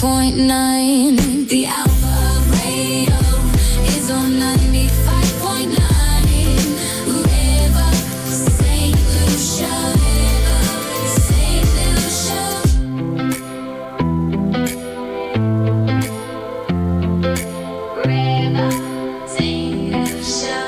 95.9. The Alpha Radio is on 95.9. REV-UP, St. Lucia. St. Lucia. REV-UP, St. Lucia.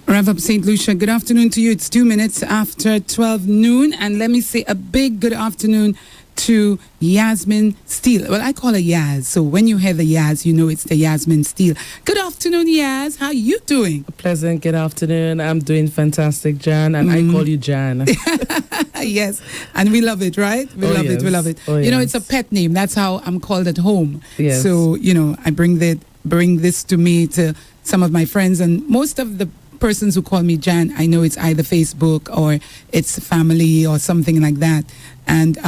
REV-UP St. Lucia, good afternoon to you. It's 2 minutes after 12 noon. And let me say a big good afternoon to Yasmin Steele. Well, I call her Yaz. So when you hear the Yaz, you know it's the Yasmin Steele. Good afternoon, Yaz. How are you doing? Pleasant good afternoon. I'm doing fantastic, Jan. And I call you Jan. Yes. And we love it, right? We love it. We love it. Oh, you know, yes. it's a pet name. That's how I'm called at home. Yes. So, you know, I bring this to me, to some of my friends. And most of the persons who call me Jan, I know it's either Facebook or it's family or something like that. And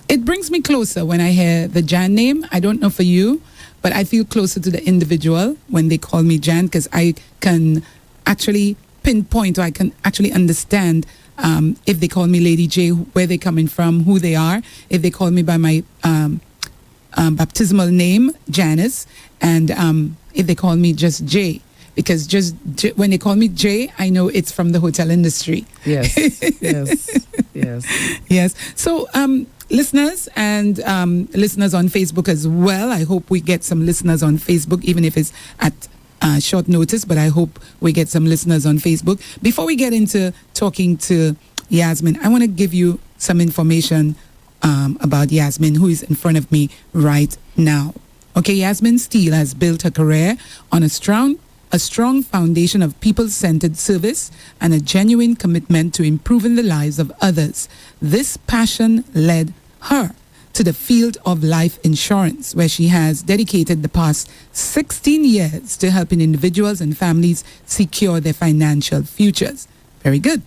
it brings me closer when I hear the Jan name. I don't know for you, but I feel closer to the individual when they call me Jan, because I can actually pinpoint, or I can actually understand if they call me Lady J, where they're coming from, who they are. If they call me by my baptismal name, Janice, and if they call me just J, because when they call me J, I know it's from the hotel industry. Yes, yes, yes. Yes. So, listeners and listeners on Facebook as well, I hope we get some listeners on Facebook, even if it's at short notice, but I hope we get some listeners on Facebook. Before we get into talking to Yasmin, I want to give you some information about Yasmin, who is in front of me right now. Okay, Yasmin Steele has built her career on a strong foundation of people-centered service and a genuine commitment to improving the lives of others. This passion led her to the field of life insurance, where she has dedicated the past 16 years to helping individuals and families secure their financial futures. Very good.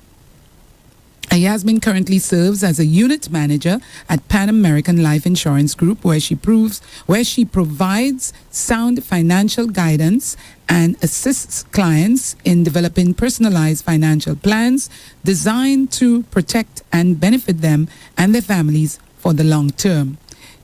Yasmin currently serves as a unit manager at Pan American Life Insurance Group, where she provides sound financial guidance and assists clients in developing personalized financial plans designed to protect and benefit them and their families for the long term.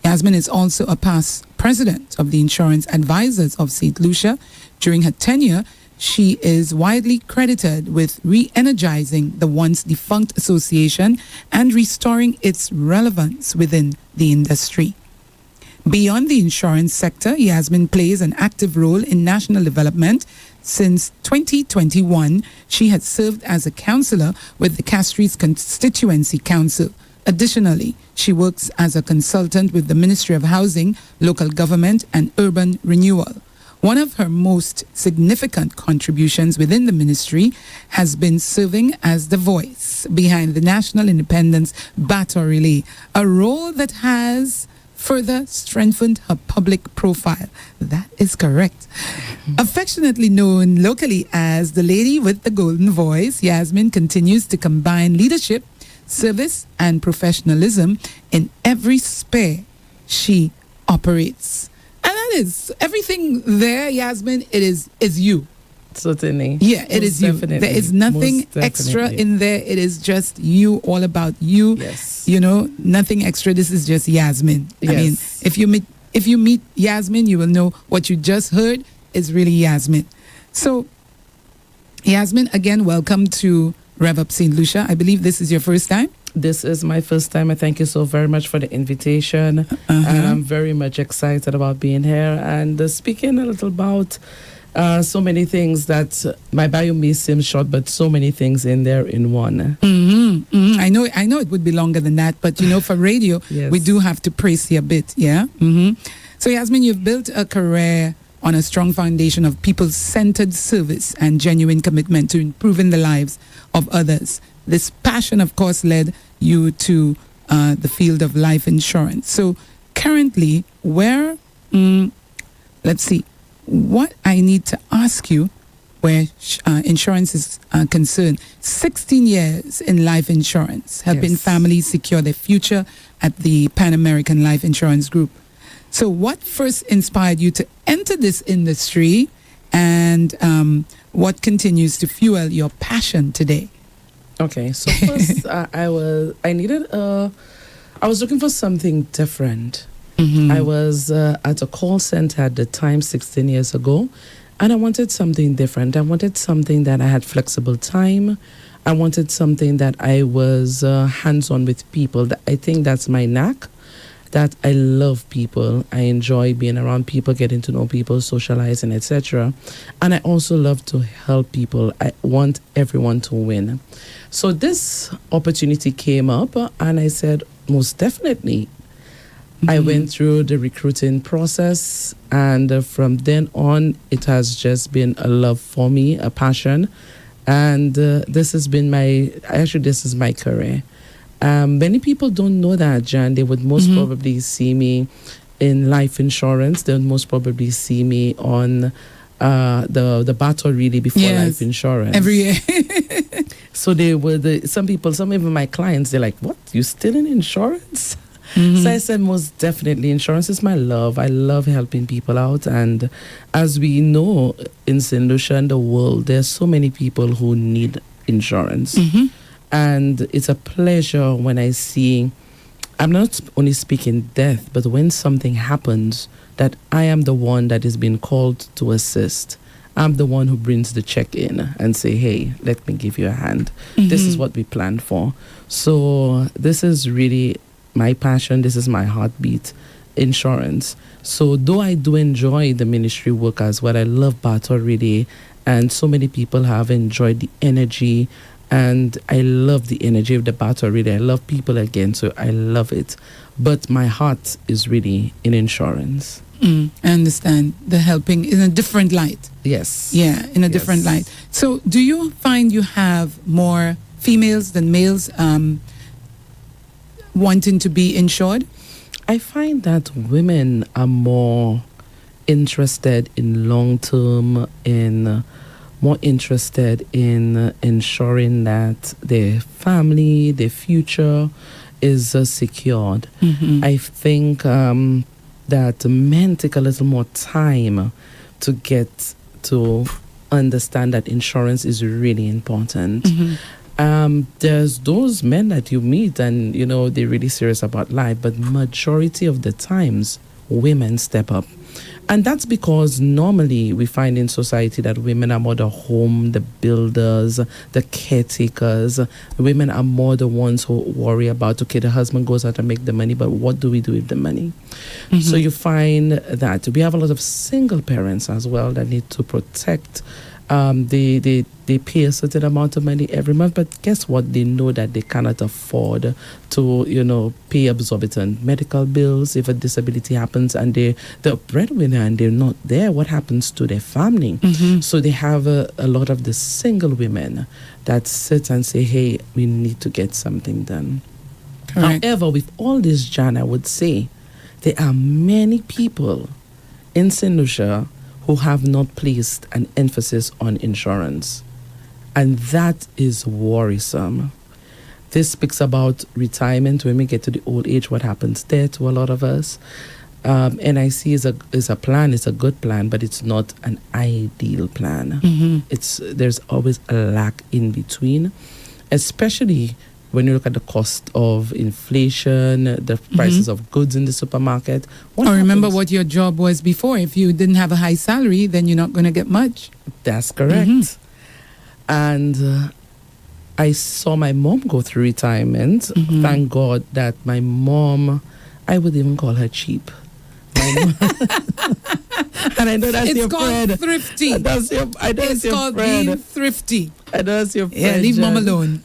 Yasmin is also a past president of the Insurance Advisors of St. Lucia. During her tenure, she is widely credited with re-energizing the once defunct association and restoring its relevance within the industry. Beyond the insurance sector, Yasmin plays an active role in national development. Since 2021, she has served as a councillor with the Castries Constituency Council. Additionally, she works as a consultant with the Ministry of Housing, Local Government and Urban Renewal. One of her most significant contributions within the ministry has been serving as the voice behind the National Independence Battle Relay, a role that has further strengthened her public profile. That is correct. Affectionately known locally as the Lady with the Golden Voice, Yasmin continues to combine leadership, service, and professionalism in every sphere she operates. And that is everything there, Yasmin. It is you. Certainly. Yeah, it is you. There is nothing extra in there. It is just you, all about you. Yes. You know, nothing extra. This is just Yasmin. Yes. I mean, if you meet Yasmin, you will know what you just heard is really Yasmin. So, Yasmin, again, welcome to REV-UP St. Lucia. I believe this is your first time. This is my first time. I thank you so very much for the invitation. And I'm very much excited about being here and speaking a little about so many things that my bio may seem short, but so many things in there in one. I know it would be longer than that, but you know, for radio, Yes. we do have to praise you a bit, yeah? So, Yasmin, you've built a career on a strong foundation of people-centered service and genuine commitment to improving the lives of others. This passion, of course, led you to the field of life insurance. So currently, let's see, what I need to ask you where insurance is concerned. 16 years in life insurance, helping Yes. families secure their future at the Pan American Life Insurance Group. So what first inspired you to enter this industry, and what continues to fuel your passion today? Okay, so first I needed a I was looking for something different. Mm-hmm. I was at a call center at the time 16 years ago, and I wanted something different. I wanted something that I had flexible time. I wanted something that I was hands-on with people. I think that's my knack, that I love people. I enjoy being around people, getting to know people, socializing, etc. And I also love to help people. I want everyone to win. So this opportunity came up, and I said, most definitely. I went through the recruiting process, and from then on, it has just been a love for me, a passion. And this has been this is my career. Many people don't know that, Jan. They would most probably see me in life insurance. They would most probably see me on the battle really before life insurance. Every year. So they were some even my clients, they're like, what? You still in insurance? So I said, most definitely, insurance is my love. I love helping people out. And as we know, in St. Lucia and the world, there's so many people who need insurance. And it's a pleasure when I see, I'm not only speaking death, but when something happens, that I am the one that is being called to assist. I'm the one who brings the check in and say, hey, let me give you a hand. This is what we planned for. So this is really my passion. This is my heartbeat, insurance. So though I do enjoy the ministry work as well, I love battle really, and so many people have enjoyed the energy, and I love the energy of the battle really. I love people again, so I love it. But my heart is really in insurance. I understand. The helping in a different light. Yes. Yeah, in a different light. So do you find you have more females than males wanting to be insured? I find that women are more interested in long-term, more interested in ensuring that their family, their future is secured. I think that men take a little more time to get to understand that insurance is really important. There's those men that you meet and, they're really serious about life, but majority of the times, women step up. And that's because normally we find in society that women are more the home, the builders, the caretakers. Women are more the ones who worry about, okay, the husband goes out and make the money, but what do we do with the money? So you find that we have a lot of single parents as well that need to protect. They pay a certain amount of money every month, but guess what? They know that they cannot afford to, pay exorbitant medical bills if a disability happens and they're the breadwinner and they're not there. What happens to their family? So they have a lot of the single women that sit and say, hey, we need to get something done. Correct. However, with all this, Jan, I would say there are many people in St. Lucia who have not placed an emphasis on insurance. And that is worrisome. This speaks about retirement. When we get to the old age, what happens there to a lot of us. NIC is a plan, it's a good plan, but it's not an ideal plan. There's always a lack in between, especially when you look at the cost of inflation, the prices of goods in the supermarket. Or remember what your job was before. If you didn't have a high salary, then you're not going to get much. That's correct. And I saw my mom go through retirement. Thank God that my mom, I would even call her cheap. And I know that's your friend. It's called thrifty. It's called being thrifty. I know that's your friend. Yeah, leave mom alone.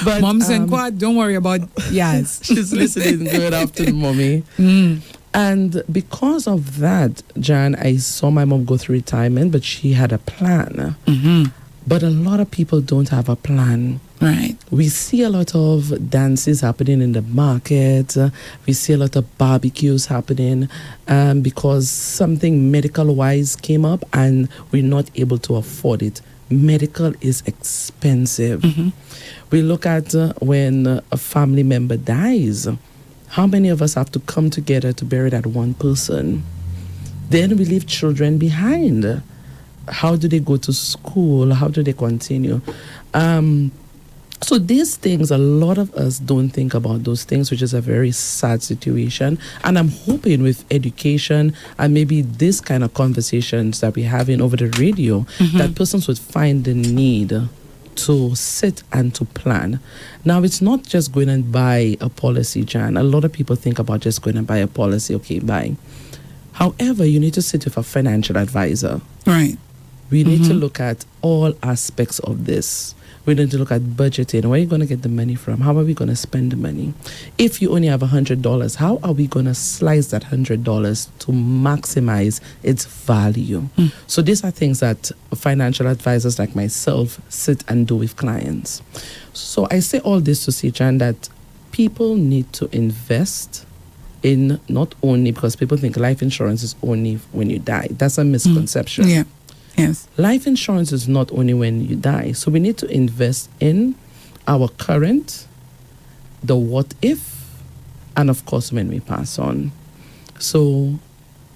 But Moms and quad, don't worry about yes. She's listening. Good afternoon, mommy. And because of that, Jan, I saw my mom go through retirement, but she had a plan. But a lot of people don't have a plan. Right. We see a lot of dances happening in the market. We see a lot of barbecues happening because something medical-wise came up and we're not able to afford it. Medical is expensive. We look at when a family member dies, how many of us have to come together to bury that one person? Then we leave children behind. How do they go to school? How do they continue? So these things, a lot of us don't think about those things, which is a very sad situation. And I'm hoping with education and maybe this kind of conversations that we're having over the radio, that persons would find the need to sit and to plan. Now, it's not just going and buy a policy, Jan. A lot of people think about just going and buy a policy. Okay, buy. However, you need to sit with a financial advisor. Right. We need to look at all aspects of this. We need to look at budgeting. Where are you going to get the money from? How are we going to spend the money? If you only have $100, how are we going to slice that $100 to maximize its value? So these are things that financial advisors like myself sit and do with clients. So I say all this to say, Jan, that people need to invest in not only, because people think life insurance is only when you die. That's a misconception. Yeah. Yes. Life insurance is not only when you die. So we need to invest in our current, the what if, and of course when we pass on. So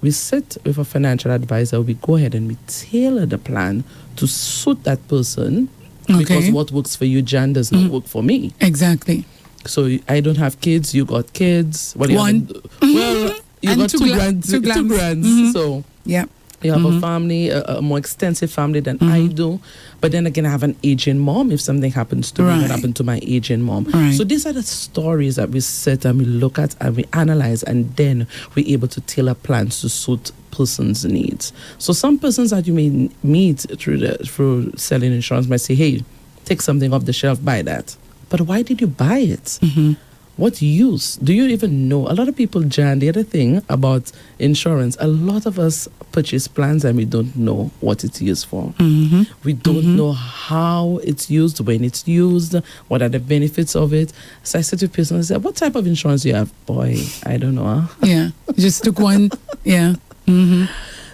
we sit with a financial advisor, we go ahead and we tailor the plan to suit that person, because what works for you, Jan, does not work for me. Exactly. So I don't have kids, you got kids. Well, One. Well, you And got two two grands. grands. So Yeah. you have a family, a more extensive family than I do. But then again, I have an aging mom. If something happens to me, what happened to my aging mom? Right. So these are the stories that we sit and we look at and we analyze, and then we're able to tailor plans to suit person's needs. So some persons that you may meet through selling insurance might say, hey, take something off the shelf, buy that. But why did you buy it? What use? Do you even know? A lot of people, Jan, the other thing about insurance, a lot of us purchase plans and we don't know what it's used for. We don't know how it's used, when it's used, what are the benefits of it. So I said to a person, I said, what type of insurance do you have? Boy, I don't know. Huh? Yeah. Just took one. Yeah.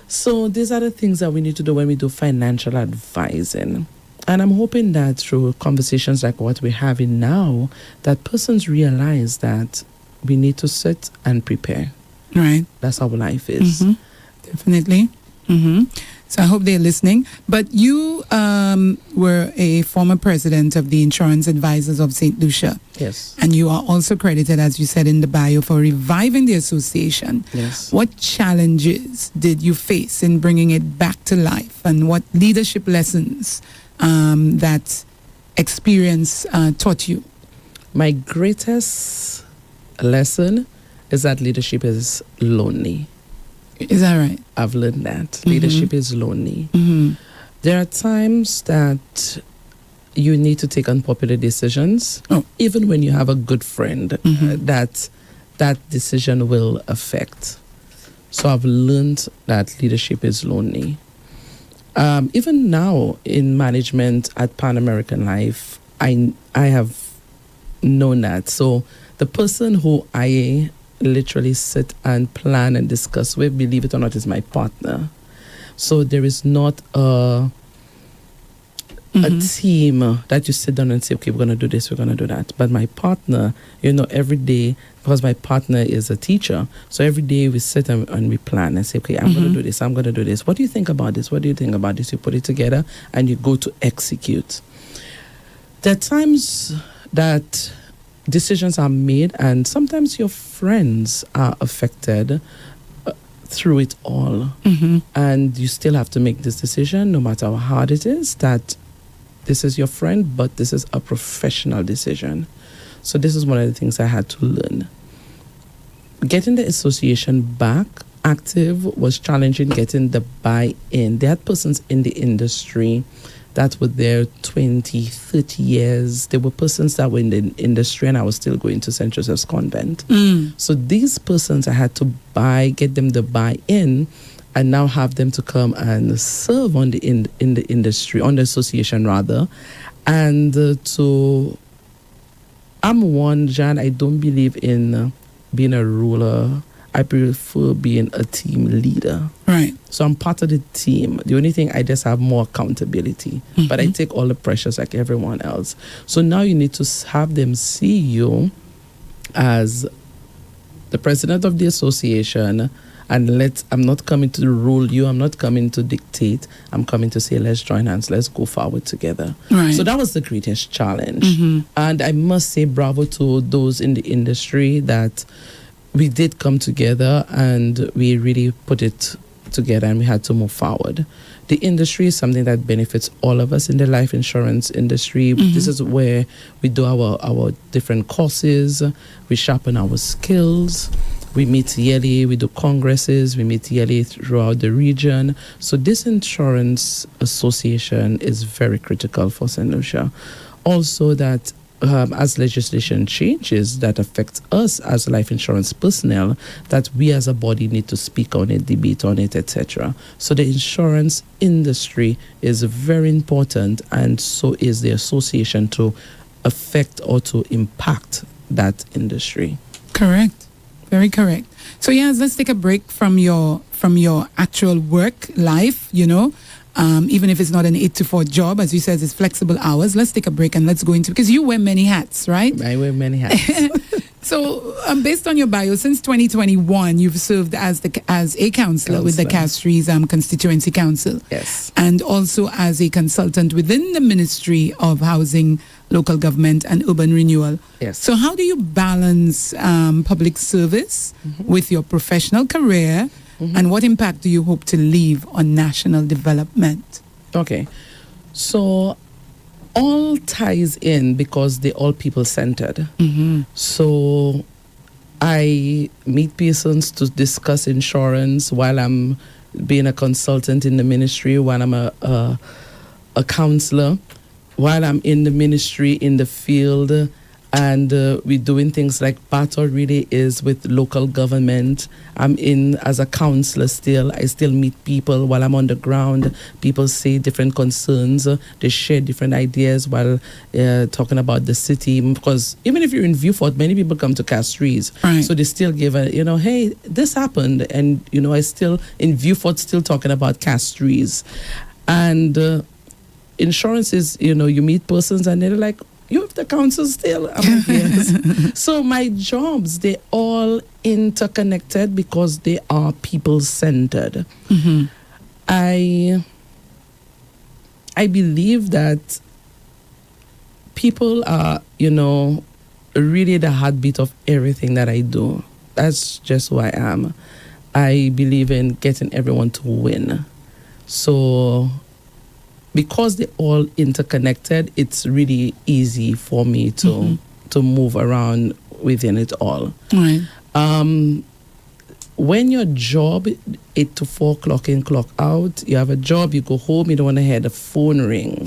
So these are the things that we need to do when we do financial advising. And I'm hoping that through conversations like what we're having now, that persons realize that we need to sit and prepare. Right. That's how life is. Definitely. So I hope they're listening. But you were a former president of the Insurance Advisors of St. Lucia. Yes. And you are also credited, as you said in the bio, for reviving the association. Yes. What challenges did you face in bringing it back to life? And what leadership lessons that experience taught you? My greatest lesson is that leadership is lonely. Is that right? I've learned that. Leadership is lonely. There are times that you need to take unpopular decisions, even when you have a good friend that decision will affect. So I've learned that leadership is lonely. Even now in management at Pan American Life, I have known that. So the person who I literally sit and plan and discuss with, believe it or not, is my partner. So there is not a team that you sit down and say, okay, we're going to do this, we're going to do that. But my partner, every day, because my partner is a teacher, so every day we sit and we plan and say, okay, I'm going to do this, I'm going to do this. What do you think about this? What do you think about this? You put it together and you go to execute. There are times that decisions are made and sometimes your friends are affected through it all. And you still have to make this decision, no matter how hard it is, that this is your friend, but this is a professional decision. So this is one of the things I had to learn. Getting the association back active was challenging, getting the buy-in. There had persons in the industry that were there 20, 30 years. There were persons that were in the industry and I was still going to St. Joseph's Convent. So these persons I had to get them the buy-in and now have them to come and serve on in the industry, on the association rather. And I'm one, Jan, I don't believe in being a ruler. I prefer being a team leader. Right. So I'm part of the team. The only thing, I just have more accountability. But I take all the pressures like everyone else. So now you need to have them see you as the president of the association, And I'm not coming to rule you. I'm not coming to dictate. I'm coming to say, let's join hands. Let's go forward together. Right. So that was the greatest challenge. And I must say bravo to those in the industry that we did come together and we really put it together and we had to move forward. The industry is something that benefits all of us in the life insurance industry. This is where we do our different courses, we sharpen our skills, we meet yearly, we do congresses, we meet yearly throughout the region. So this insurance association is very critical for St. Lucia. Also that as legislation changes that affects us as life insurance personnel, that we as a body need to speak on it, debate on it, etc. So the insurance industry is very important, and so is the association to affect or to impact that industry. Correct. Very correct. So yes, let's take a break from your actual work life, even if it's not an 8 to 4 job, as you said, it's flexible hours. Let's take a break and let's go into, because you wear many hats, right? I wear many hats. So based on your bio, since 2021, you've served as a councillor with the Castries Constituency Council. Yes. And also as a consultant within the Ministry of Housing, Local Government and Urban Renewal. Yes. So how do you balance public service with your professional career? And what impact do you hope to leave on national development? Okay. So all ties in because they're all people-centered. So I meet persons to discuss insurance while I'm being a consultant in the ministry, while I'm a councillor, while I'm in the ministry, in the field, and we're doing things like Battle really is with local government. I'm in as a councillor still. I still meet people while I'm on the ground. People say different concerns. They share different ideas while talking about the city. Because even if you're in Viewfort, many people come to Castries. Right. So they still give hey, this happened. And, I still, in Viewfort, still talking about Castries. And insurance is, you meet persons and they're like, you have the council still? I'm like, yes. So my jobs, they all interconnected because they are people-centered. I believe that people are, really the heartbeat of everything that I do. That's just who I am. I believe in getting everyone to win. So because they're all interconnected, it's really easy for me to move around within it all. Right. When your job 8 to 4 clock in, clock out, you have a job, you go home, you don't want to hear the phone ring.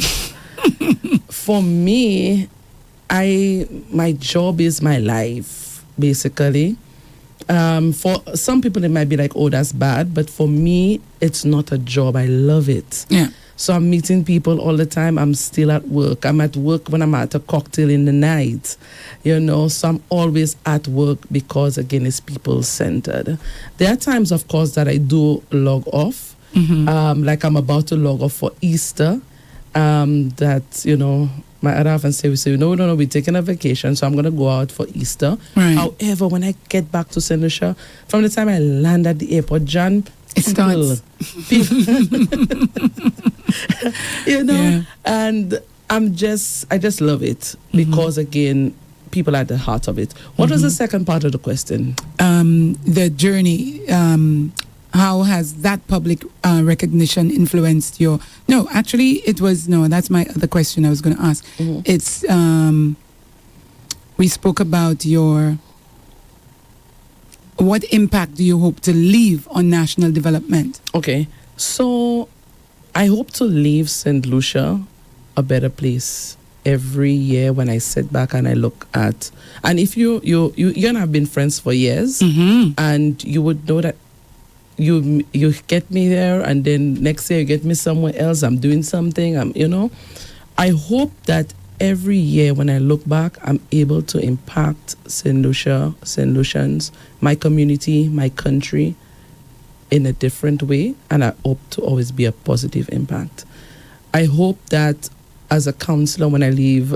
For me, my job is my life, basically. For some people, it might be like, oh, that's bad. But for me, it's not a job. I love it. Yeah. So I'm meeting people all the time. I'm still at work. I'm at work when I'm at a cocktail in the night, So I'm always at work because, again, it's people-centered. There are times, of course, that I do log off. Like I'm about to log off for Easter. My other half and we say, no, we're taking a vacation, so I'm going to go out for Easter. Right. However, when I get back to St. Lucia, from the time I land at the airport, Jan, it starts. Yeah. And I just love it because, again, people are at the heart of it. What was the second part of the question? The journey. How has that public recognition influenced your... No, actually, that's my other question I was going to ask. It's, we spoke about what impact do you hope to leave on national development? Okay, so I hope to leave St. Lucia a better place every year when I sit back and I look at... And if you and I have been friends for years, and you would know that you get me there, and then next year you get me somewhere else. I'm doing something. I hope that every year when I look back, I'm able to impact St. Lucia, St. Lucians, my community, my country, in a different way, and I hope to always be a positive impact. I hope that as a councillor, when I leave,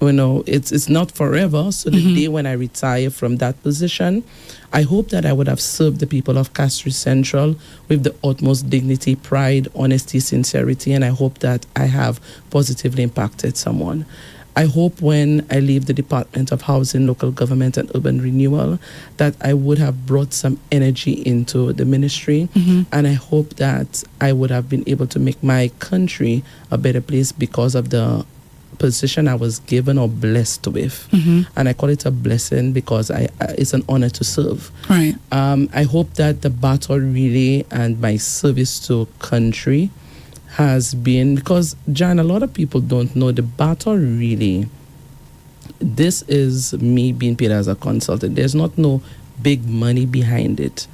it's not forever. So the day when I retire from that position, I hope that I would have served the people of Castries Central with the utmost dignity, pride, honesty, sincerity, and I hope that I have positively impacted someone. I hope when I leave the Department of Housing, Local Government and Urban Renewal that I would have brought some energy into the ministry, and I hope that I would have been able to make my country a better place because of the position I was given or blessed with. And I call it a blessing because it's an honor to serve. Right. I hope that the battle really and my service to country has been, because Jan, a lot of people don't know the battle really, this is me being paid as a consultant. There's not no big money behind it.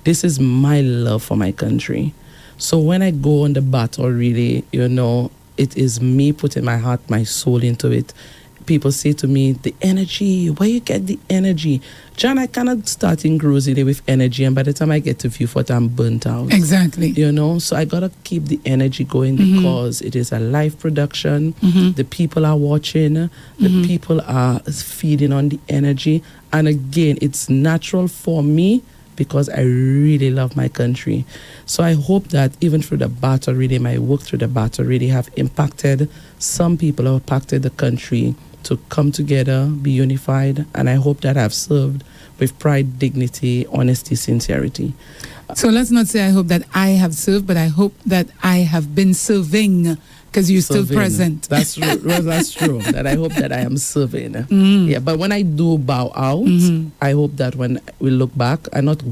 This is my love for my country. So when I go on the battle really, it is me putting my heart, my soul into it. People say to me, the energy, where you get the energy? John, I cannot start in Grocery with energy, and by the time I get to Viewfort, I'm burnt out. Exactly. So I got to keep the energy going because it is a live production. The people are watching. The people are feeding on the energy. And again, it's natural for me because I really love my country. So I hope that even through the battle, really, my work through the battle really have impacted some people, have impacted the country to come together, be unified, and I hope that I've served with pride, dignity, honesty, sincerity. So let's not say I hope that I have served, but I hope that I have been serving, because you're still present. That's true. That's true. That I hope that I am serving. Yeah, but when I do bow out, I hope that when we look back, and not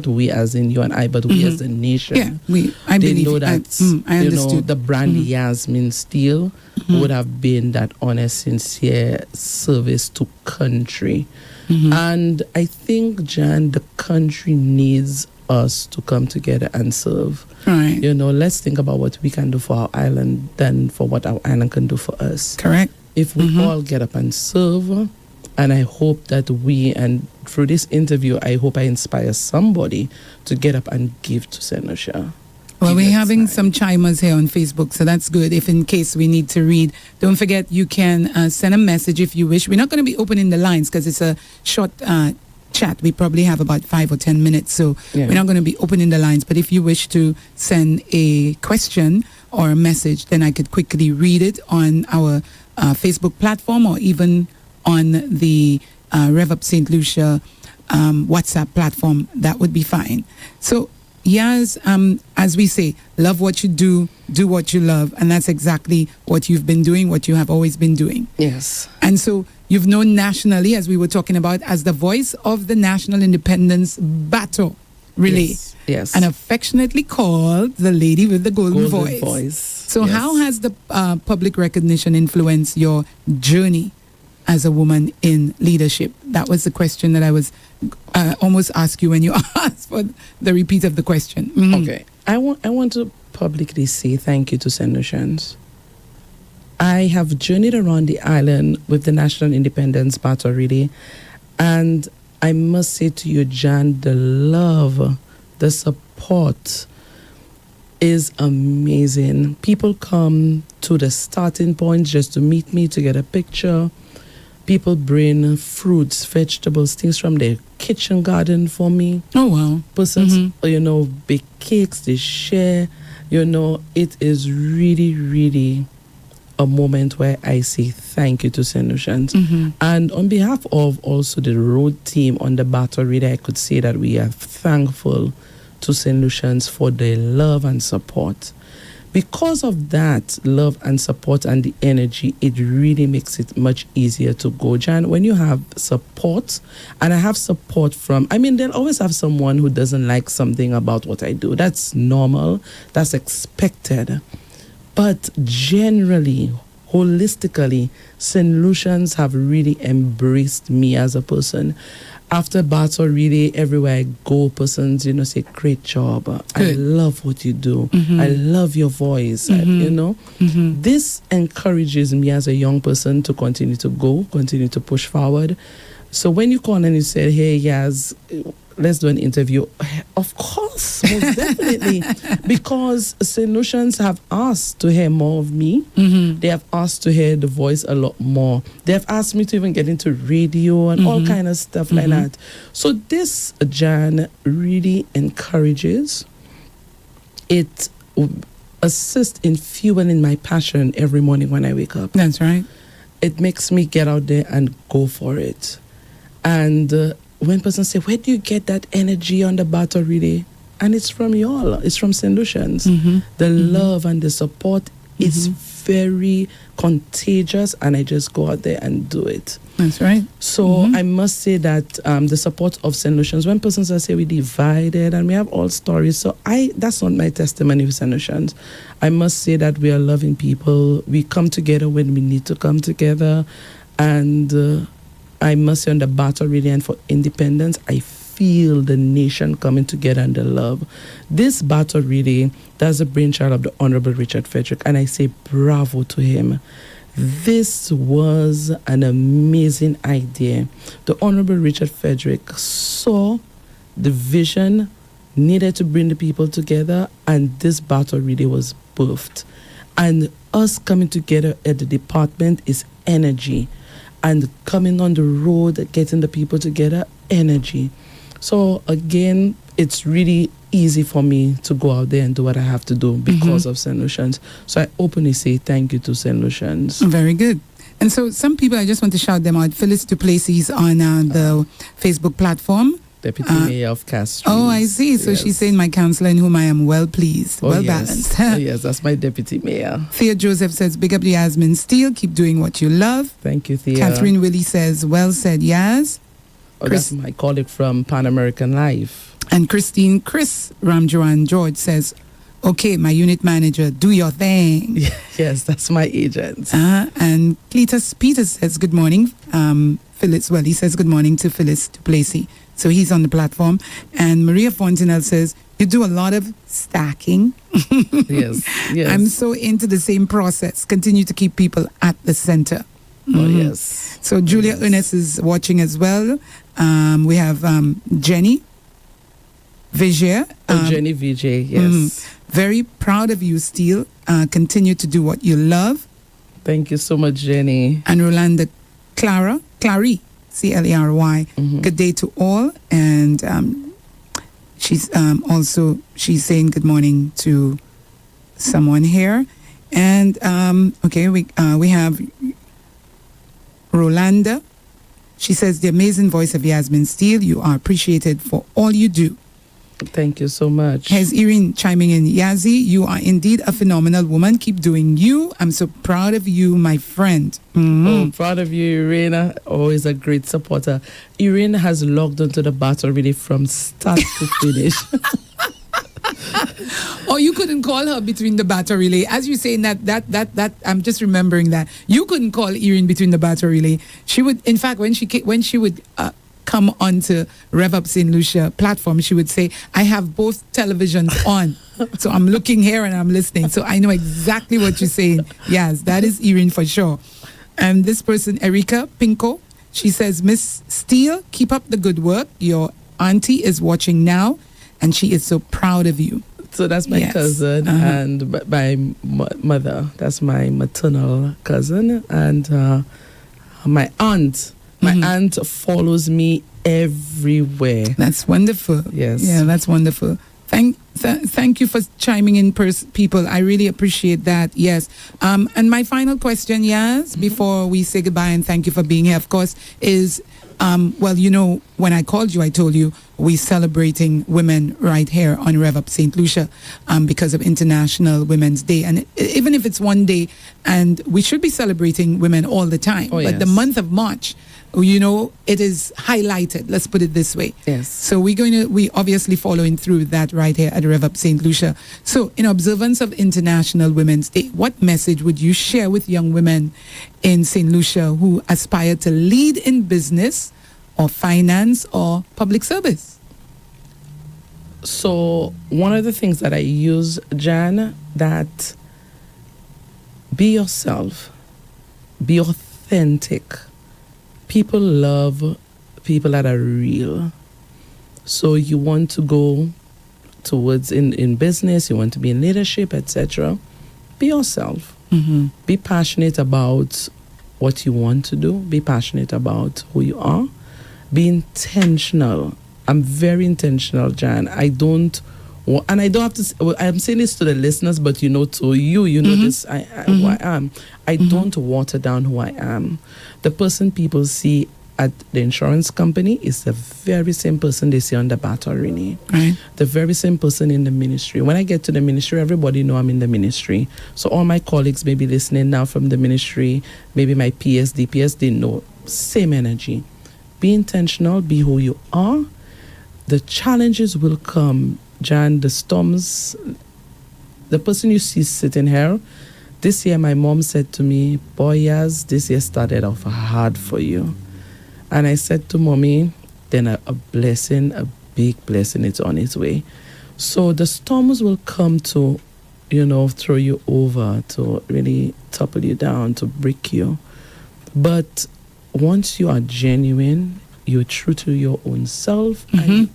we as in you and I, but we as a nation. Yeah, I they believe know that I understood. the brand Yasmin Steele would have been that honest, sincere service to country. And I think, Jan, the country needs us to come together and serve. Right. Let's think about what we can do for our island than for what our island can do for us. Correct. If we all get up and serve, and I hope that and through this interview, I hope I inspire somebody to get up and give to St. Lucia. Well, we're having some chimers here on Facebook, so that's good. If in case we need to read, don't forget you can send a message if you wish. We're not going to be opening the lines because it's a short chat. We probably have about 5 or 10 minutes, so we're not going to be opening the lines. But if you wish to send a question or a message, then I could quickly read it on our Facebook platform or even on the REV-UP St. Lucia WhatsApp platform. That would be fine. So, yes, as we say, love what you do what you love. And that's exactly what you've been doing, what you have always been doing. Yes. And so you've known nationally, as we were talking about, as the voice of the National Independence Battle Relay. Yes. And affectionately called the lady with the golden voice. So how has the public recognition influenced your journey as a woman in leadership? That was the question that I was almost ask you when you asked for the repeat of the question. Okay. I want to publicly say thank you to St. Lucians. I have journeyed around the island with the National Independence Battle Relay, and I must say to you, Jan, the love, the support is amazing. People come to the starting point just to meet me, to get a picture. People bring fruits, vegetables, things from their kitchen garden for me. Oh, wow. Persons, bake cakes, they share. It is really, really a moment where I say thank you to St. Lucians. And on behalf of also the road team on the battle relay, I could say that we are thankful to St. Lucians for their love and support. Because of that love and support and the energy, it really makes it much easier to go. Jan, when you have support, and I have support from, they'll always have someone who doesn't like something about what I do. That's normal. That's expected. But generally, holistically, St. Lucians have really embraced me as a person. After battle, really, everywhere I go, persons, say, great job. I love what you do. I love your voice. This encourages me as a young person to continue to go, continue to push forward. So when you call and you say, hey, Yaz, let's do an interview, Of course, most definitely. Because St. Lucians have asked to hear more of me. They have asked to hear the voice a lot more. They have asked me to even get into radio and all kind of stuff like that. So this, Jan, really encourages. It assists in fueling my passion every morning when I wake up. That's right. It makes me get out there and go for it. And when persons say, where do you get that energy on the battle relay? And it's from y'all. It's from St. Lucians. The love and the support is very contagious, and I just go out there and do it. That's right. So I must say that the support of St. Lucians, when persons say we divided and we have all stories, so that's not my testimony with St. Lucians. I must say that we are loving people. We come together when we need to come together. And I must say on the battle really and for independence, I feel the nation coming together and the love. This battle really, that's a brainchild of the Honorable Richard Frederick, and I say bravo to him. This was an amazing idea. The Honorable Richard Frederick saw the vision needed to bring the people together, and this battle really was birthed. And us coming together at the department is energy. And coming on the road, getting the people together, energy. So again, it's really easy for me to go out there and do what I have to do because of St. Lucians. So I openly say thank you to St. Lucians. Very good. And so some people, I just want to shout them out. Phyllis Duplessis on the Facebook platform. Deputy Mayor of Castries. Oh, I see. So she's saying, my councillor in whom I am well pleased, well balanced. Oh, yes, that's my deputy mayor. Thea Joseph says, big up Yasmin Steele. Keep doing what you love. Thank you, Thea. Catherine Willie says, well said, Yaz. Oh, that's my colleague from Pan American Life. And Chris Ramjoan George says, okay, my unit manager, do your thing. Yes, that's my agent. And Cletus Peters says, good morning. He says good morning to Phyllis Duplessis. So he's on the platform. And Maria Fontenelle says, you do a lot of stacking. Yes. I'm so into the same process. Continue to keep people at the center. Oh, yes. So Julia Ernest is watching as well. We have Jenny Vigier. Jenny Vijay, yes. Very proud of you, Steele. Continue to do what you love. Thank you so much, Jenny. And Rolanda Clary, Clary. Good day to all. And she's saying good morning to someone here. And we have Rolanda. She says, the amazing voice of Yasmin Steele, you are appreciated for all you do. Thank you so much. Here's Irene chiming in. Yazzie, you are indeed a phenomenal woman. Keep doing you. I'm so proud of you, my friend. Oh, proud of you, Irene. Always a great supporter. Irene has logged onto the battle really from start to finish. Oh, you couldn't call her between the battle relay. As you say that I'm just remembering that. You couldn't call Irene between the battle relay. She would, in fact, when she would come onto REV-UP St. Lucia platform, she would say, I have both televisions on. So I'm looking here and I'm listening. So I know exactly what you're saying. Yes, that is Irene for sure. And this person, Erika Pinko, she says, Miss Steele, keep up the good work. Your auntie is watching now and she is so proud of you. So that's my cousin and my mother. That's my maternal cousin. And my aunt. My aunt follows me everywhere. That's wonderful. Yes. Yeah, that's wonderful. Thank you for chiming in, people. I really appreciate that. Yes. And my final question, Yaz, before we say goodbye and thank you for being here, of course, is, when I called you, I told you we're celebrating women right here on REV-UP St. Lucia because of International Women's Day. And even if it's one day, and we should be celebrating women all the time, but the month of March, it is highlighted. Let's put it this way. Yes. So we obviously following through that right here at REV-UP St. Lucia. So in observance of International Women's Day, what message would you share with young women in St. Lucia who aspire to lead in business or finance or public service? So one of the things that I use, Jan, that be yourself, be authentic. People love people that are real. So you want to go towards in business, you want to be in leadership, etc., be yourself. Be passionate about what you want to do. Be passionate about who you are. Be intentional. I'm very intentional, Jan. I don't have to. I'm saying this to the listeners, but to you, this. Who I am. I don't water down who I am. The person people see at the insurance company is the very same person they see on the Batorini. Right. The very same person in the ministry. When I get to the ministry, everybody know I'm in the ministry. So all my colleagues may be listening now from the ministry, maybe my PS, DPS, they know. Same energy. Be intentional, be who you are. The challenges will come, Jan, the storms. The person you see sitting here, this year my mom said to me, boy, Yaz, this year started off hard for you. And I said to Mommy, then a blessing, a big blessing, it's on its way. So the storms will come to, throw you over, to really topple you down, to break you. But once you are genuine, you're true to your own self, and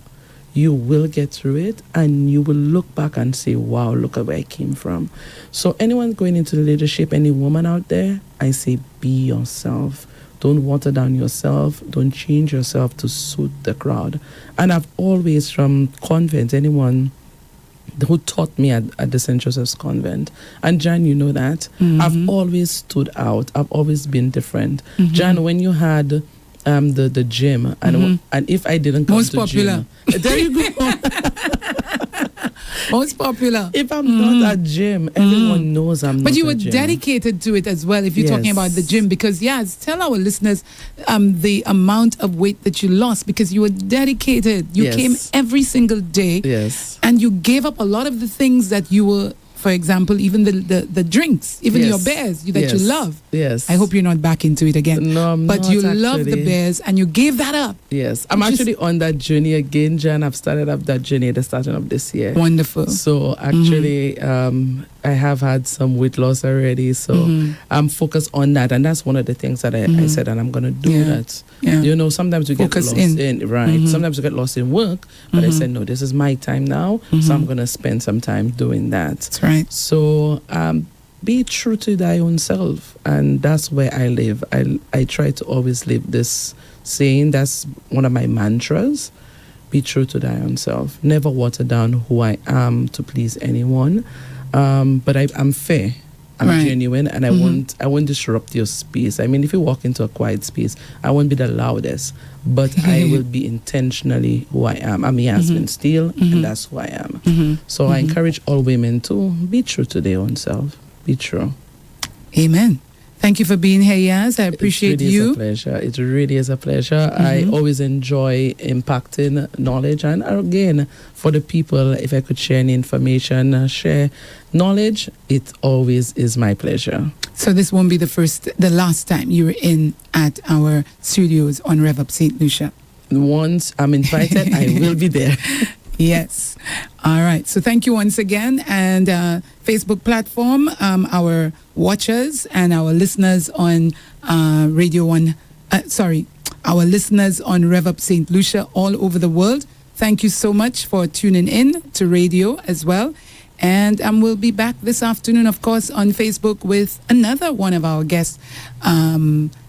you will get through it, and you will look back and say, wow, look at where I came from. So anyone going into leadership, any woman out there, I say, be yourself. Don't water down yourself. Don't change yourself to suit the crowd. And I've always, from convent, anyone who taught me at the St. Joseph's Convent, and Jan, you know that, I've always stood out. I've always been different. Jan, when you had the gym, and if I didn't come Most to popular. gym, there you go. Most popular. If I'm not at gym, everyone knows I'm not But you were at gym. dedicated to it as well, if you're talking Yes. about the gym. Because, tell our listeners the amount of weight that you lost, because you were dedicated. You Yes. came every single day. Yes. And you gave up a lot of the things that you were, for example, even the drinks, even Yes. your beers that you Yes. love. Yes. I hope you're not back into it again. No, I'm but not you love the actually. beers and you gave that up. Yes. I'm Just- actually on that journey again, Jan. I've started up that journey at the starting of this year. Wonderful. So actually, I have had some weight loss already. So I'm focused on that. And that's one of the things that I said, and I'm going to do Yeah. that. Yeah. Sometimes we Focus get lost in. right. Sometimes we get lost in work. But I said, no, this is my time now. So I'm going to spend some time doing that. That's right. So be true to thy own self, and that's where I live. I try to always live this saying. That's one of my mantras. Be true to thy own self. Never water down who I am to please anyone. But I'm fair. I'm Right. genuine, and I won't disrupt your space. I mean, if you walk into a quiet space, I won't be the loudest, but I will be intentionally who I am. I'm Yasmin Steele, and that's who I am. So I encourage all women to be true to their own self. Be true. Amen. Thank you for being here, Yaz. I appreciate It really you. is a pleasure. It really is a pleasure. I always enjoy impacting knowledge. And again, for the people, if I could share any information, share knowledge, it always is my pleasure. So this won't be the last time you're in at our studios on REV-UP St. Lucia. Once I'm invited, I will be there. Yes. All right. So thank you once again. And Facebook platform, our watchers and our listeners on our listeners on REV-UP St. Lucia all over the world. Thank you so much for tuning in to radio as well. And we'll be back this afternoon, of course, on Facebook with another one of our guests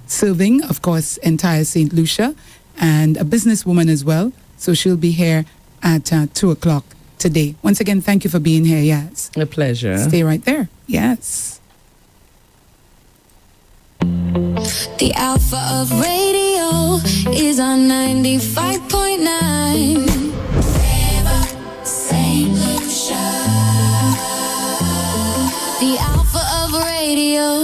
serving, of course, entire St. Lucia, and a businesswoman as well. So she'll be here at 2 o'clock today. Once again, thank you for being here, Yaz. A pleasure. Stay right there. Yes. The alpha of radio is on 95.9.